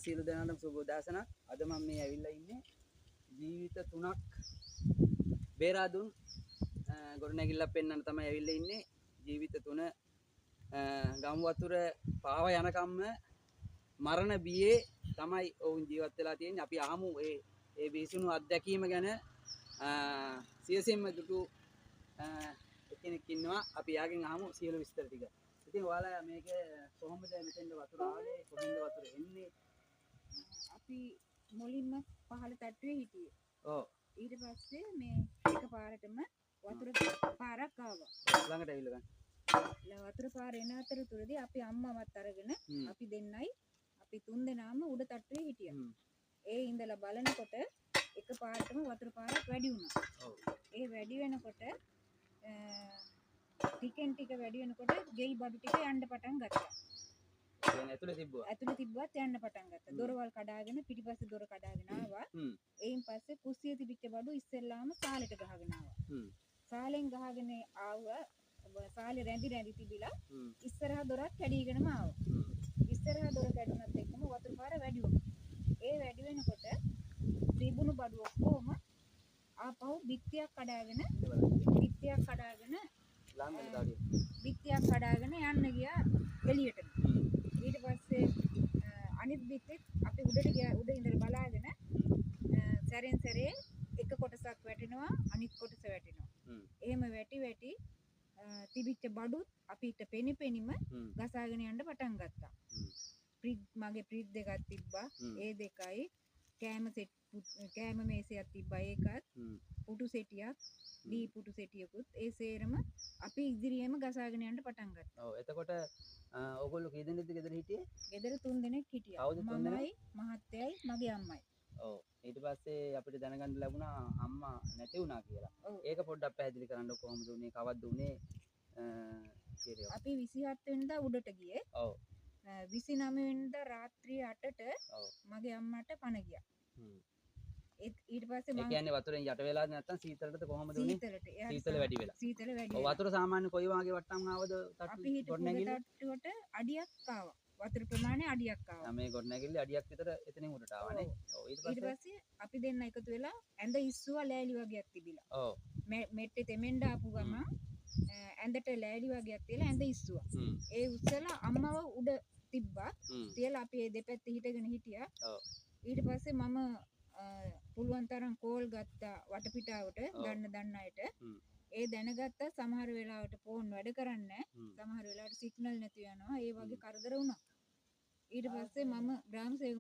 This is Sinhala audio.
සියලු දෙනාටම සුබ උදෑසනක්. අද මම මේ ඇවිල්ලා ඉන්නේ ජීවිත 3ක් බේරා දුන් ගොඩනැගිල්ලක් පෙන්වන්න තමයි ඇවිල්ලා ඉන්නේ. ජීවිත 3 ගම් වතුර පාව යනකම්ම මරණ බියේ තමයි ඔවුන් ජීවත් වෙලා තියෙන්නේ. අපි අහමු ඒ විසුණු අත්දැකීම ගැන සියසෙන්ම දුටු එක්කෙනෙක් ඉන්නවා. අපි යාගෙන් අහමු සියලු විස්තර ටික. ඉතින් ඔයාලා මේක කොහොමද මෙතෙන්ද වතුර ආවේ? කොහෙන්ද වතුර එන්නේ? අපි මුලින්ම පහළ තට්ටුවේ හිටියේ. ඔව්. ඊට පස්සේ මේ එක පාරටම වතුර පාරක් ආවා. ළඟට ඇවිල්ලා ගන්න. වතුර පාර එන අතරතුරදී අපි අම්මවත් අරගෙන අපි දෙන්නයි අපි තුන් දෙනාම උඩ තට්ටුවේ හිටියා. ඒ ඉඳලා බලනකොට එක පාරටම වතුර පාරක් වැඩි වුණා. ඔව්. ඒ වැඩි වෙනකොට ටිකෙන් ටික වැඩි වෙනකොට ගෙයි බඩු ටික යන්න පටන් ගත්තා. කියන්නේ ඇතුලේ තිබ්බා. ඇතුලේ තිබ්බත් යන්න පටන් ගත්තා. දොරවල් කඩාගෙන පිටිපස්සේ දොර කඩාගෙන ආවා. එයින් පස්සේ කුස්සිය තිබිච්ච බඩු ඉස්සෙල්ලාම සාලෙට ගහගෙන ආවා. සාලෙන් ගහගෙන ආව සාලේ රැඳි රැඳි තිබිලා ඉස්සරහා දොරත් කැඩීගෙනම ආවා. ඉස්සරහා දොර කැඩුනත් එක්කම වතුර පාර වැඩි වුණා. ඒ වැඩි වෙනකොට තිබුණු බඩු ඔක්කොම ආපහු බිත්තියක් කඩාගෙන බිත්තියක් කඩාගෙන යන්න ගියා එළියට. ඊට පස්සේ අනිත් බිත්තිත් අපි උඩට ගියා. උඩ ඉඳලා බලාගෙන සැරෙන් සැරේ එක කොටසක් වැටෙනවා අනිත් කොටස වැටෙනවා. එහෙම වැටි තිබිච්ච බඩුත් අපිට පෙනිපෙනිම ගසාගෙන යන්න පටන් ගත්තා. මගේ ප්‍රීත් දෙකක් තිබ්බා. ඒ දෙකයි කෑම මේසයක් තිබ්බා. ඒකත් පුටු සෙටියක් දී පුටු සෙටියකුත් ඒ සේරම අපි ඉදිරියේම ගසාගෙන යන්න පටන් ගත්තා. ඔව්. එතකොට ඔයගොල්ලෝ කී දෙනෙක්ද ගෙදර හිටියේ? ගෙදර 3 දෙනෙක් හිටියා. මමයි මහත්තයයි මගේ අම්මයි. ඔව්. ඊට පස්සේ අපිට දැනගන්න ලැබුණා අම්මා නැති වුණා කියලා. ඒක පොඩ්ඩක් පැහැදිලි කරන්න කොහොමද උනේ? කවද්ද උනේ? කියලා. අපි 27 වෙනිදා උඩට ගියේ. ඔව්. 29 වෙනිදා රාත්‍රියේ 8ට මගේ අම්මට පණ ගියා. ඊට පස්සේ ඒ කියන්නේ වතුරෙන් යට වෙලාද නැත්නම් සීතලටද කොහොමද උනේ? සීතල වැඩි වෙලා. සීතල වැඩි වෙලා. වතුර සාමාන්‍ය කොයි වගේ වට්ටම් ආවද? අපි හිටපු තට්ටුවට අඩියක් ආවා. වතුර ප්‍රමාණය අඩියක් ආවා. මේ ගොඩනැගිල්ල අඩියක් විතර එතනින් උඩට ආවනේ. ඔව්. ඊට පස්සේ අපි දෙන්න එකතු වෙලා ඇඳ ඉස්සුවා ලෑලි වගේක් තිබිලා. ඔව්. මෙට්ටේ තෙමෙන්න ආපු ගමන් ඇඳට ලෑලි වගේක් තියලා ඇඳ ඉස්සුවා. ඒ උස්සලා අම්මව උඩ තිබ්බා. තියලා අපි ඒ දෙපැත්තේ හිටගෙන හිටියා. ඔව්. ඊට පස්සේ මම පුළුවන් තරම් කෝල් ගත්තා වටපිටාවට දන්න අයට. ඒ දැනගත්ත සමහර වෙලාවට ෆෝන් වැඩ කරන්නේ නැහැ. සමහර වෙලාවට සිග්නල් නැති වෙනවා. ඒ වගේ කරදර වුණා. ඊට පස්සේ මම ග්‍රාම සේවක